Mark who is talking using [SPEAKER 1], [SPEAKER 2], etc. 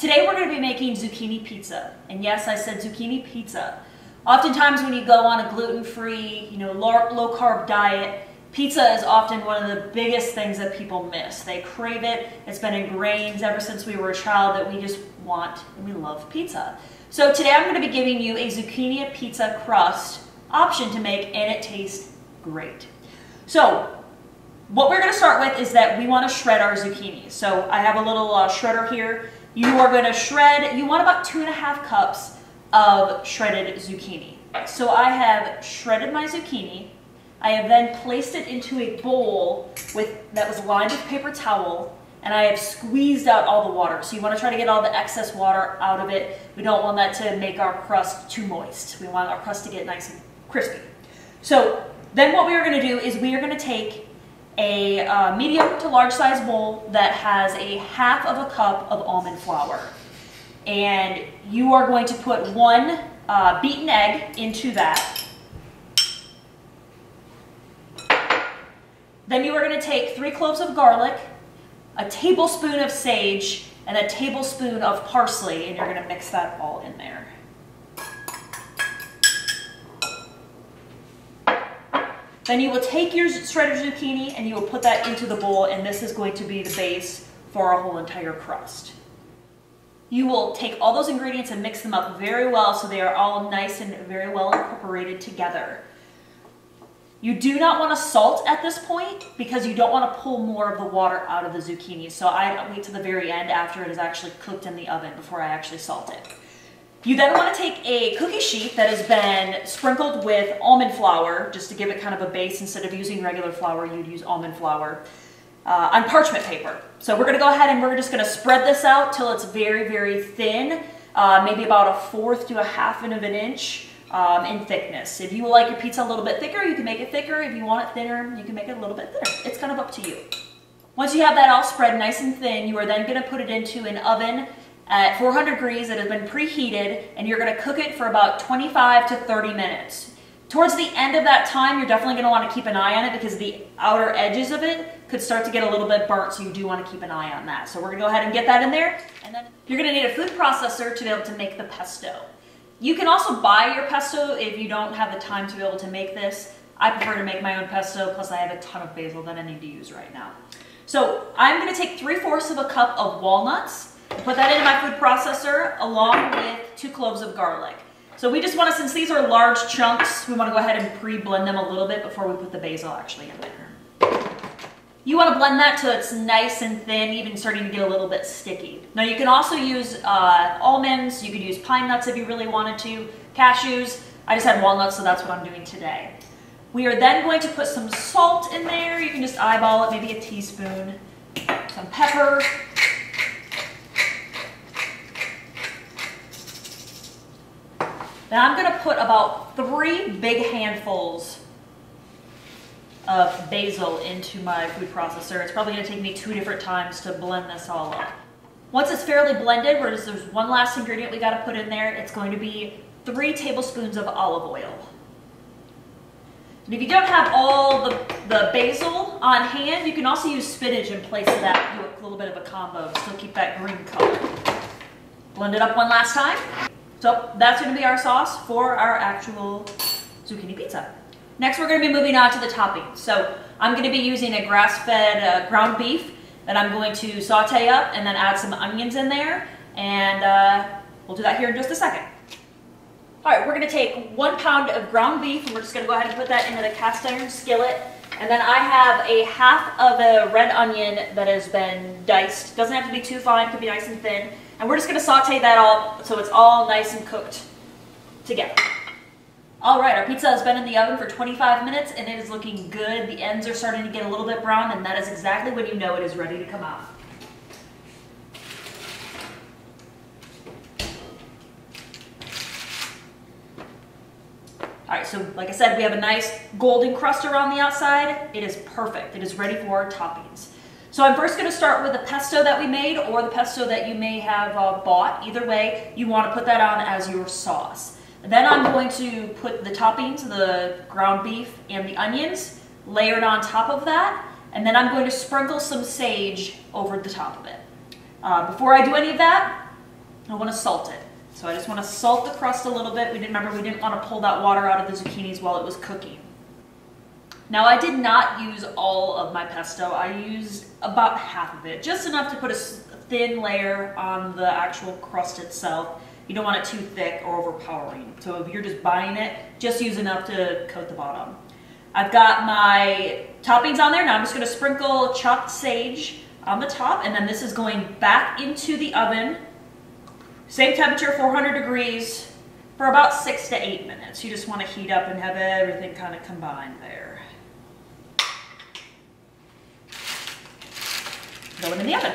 [SPEAKER 1] Today we're going to be making zucchini pizza. And yes, I said zucchini pizza. Oftentimes when you go on a gluten-free, low-carb diet, pizza is often one of the biggest things that people miss. They crave it. It's been ingrained ever since we were a child that we just want and we love pizza. So today I'm going to be giving you a zucchini pizza crust option to make, and it tastes great. So what we're going to start with is that we want to shred our zucchini. So I have a little shredder here. You are going to shred, you want about 2.5 cups of shredded zucchini. So I have shredded my zucchini. I have then placed it into a bowl that was lined with paper towel, and I have squeezed out all the water. So you want to try to get all the excess water out of it. We don't want that to make our crust too moist. We want our crust to get nice and crispy. So then what we are going to do is we are going to take a medium to large size bowl that has a 1/2 cup of almond flour. And you are going to put 1 beaten egg into that. Then you are going to take 3 cloves of garlic, a tablespoon of sage, and a tablespoon of parsley, and you're going to mix that all in there. Then you will take your shredded zucchini and you will put that into the bowl, and this is going to be the base for our whole entire crust. You will take all those ingredients and mix them up very well so they are all nice and very well incorporated together. You do not want to salt at this point because you don't want to pull more of the water out of the zucchini. So I wait to the very end after it is actually cooked in the oven before I actually salt it. You then want to take a cookie sheet that has been sprinkled with almond flour, just to give it kind of a base. Instead of using regular flour, you'd use almond flour, on parchment paper. So we're going to go ahead and we're just going to spread this out till it's very, very thin, maybe about 1/4 to 1/2 of an inch in thickness. If you like your pizza a little bit thicker, you can make it thicker. If you want it thinner, you can make it a little bit thinner. It's kind of up to you. Once you have that all spread nice and thin, you are then going to put it into an oven at 400 degrees that has been preheated, and you're going to cook it for about 25 to 30 minutes. Towards the end of that time, you're definitely going to want to keep an eye on it because the outer edges of it could start to get a little bit burnt, so you do want to keep an eye on that. So we're going to go ahead and get that in there, and then you're going to need a food processor to be able to make the pesto. You can also buy your pesto if you don't have the time to be able to make this. I prefer to make my own pesto, plus I have a ton of basil that I need to use right now. So I'm going to take 3/4 cup of walnuts, put that into my food processor along with 2 cloves of garlic. So we just want to, since these are large chunks, we want to go ahead and pre-blend them a little bit before we put the basil actually in there. You want to blend that till it's nice and thin, even starting to get a little bit sticky. Now you can also use almonds, you could use pine nuts if you really wanted to, cashews. I just had walnuts, so that's what I'm doing today. We are then going to put some salt in there. You can just eyeball it, maybe a teaspoon. Some pepper. Then I'm going to put about 3 big handfuls of basil into my food processor. It's probably going to take me 2 different times to blend this all up. Once it's fairly blended, there's one last ingredient we got to put in there. It's going to be 3 tablespoons of olive oil. And if you don't have all the basil on hand, you can also use spinach in place of that. Do a little bit of a combo, still keep that green color. Blend it up one last time. So that's going to be our sauce for our actual zucchini pizza. Next, we're going to be moving on to the toppings. So I'm going to be using a grass-fed ground beef that I'm going to saute up and then add some onions in there. And we'll do that here in just a second. All right, we're going to take 1 pound of ground beef, and we're just going to go ahead and put that into the cast iron skillet. And then I have a 1/2 of a red onion that has been diced. Doesn't have to be too fine, it could be nice and thin. And we're just going to saute that all so it's all nice and cooked together. All right, our pizza has been in the oven for 25 minutes and it is looking good. The ends are starting to get a little bit brown, and that is exactly when you know it is ready to come out. All right, so like I said, we have a nice golden crust around the outside. It is perfect. It is ready for our toppings. So I'm first going to start with the pesto that we made, or the pesto that you may have bought. Either way, you want to put that on as your sauce. And then I'm going to put the toppings, the ground beef and the onions, layered on top of that. And then I'm going to sprinkle some sage over the top of it. Before I do any of that, I want to salt it. So I just want to salt the crust a little bit. We didn't want to pull that water out of the zucchinis while it was cooking. Now I did not use all of my pesto. I used about half of it, just enough to put a thin layer on the actual crust itself. You don't want it too thick or overpowering. So if you're just buying it, just use enough to coat the bottom. I've got my toppings on there. Now I'm just going to sprinkle chopped sage on the top, and then this is going back into the oven. Same temperature, 400 degrees, for about 6 to 8 minutes. You just want to heat up and have everything kind of combined there. Going in the oven.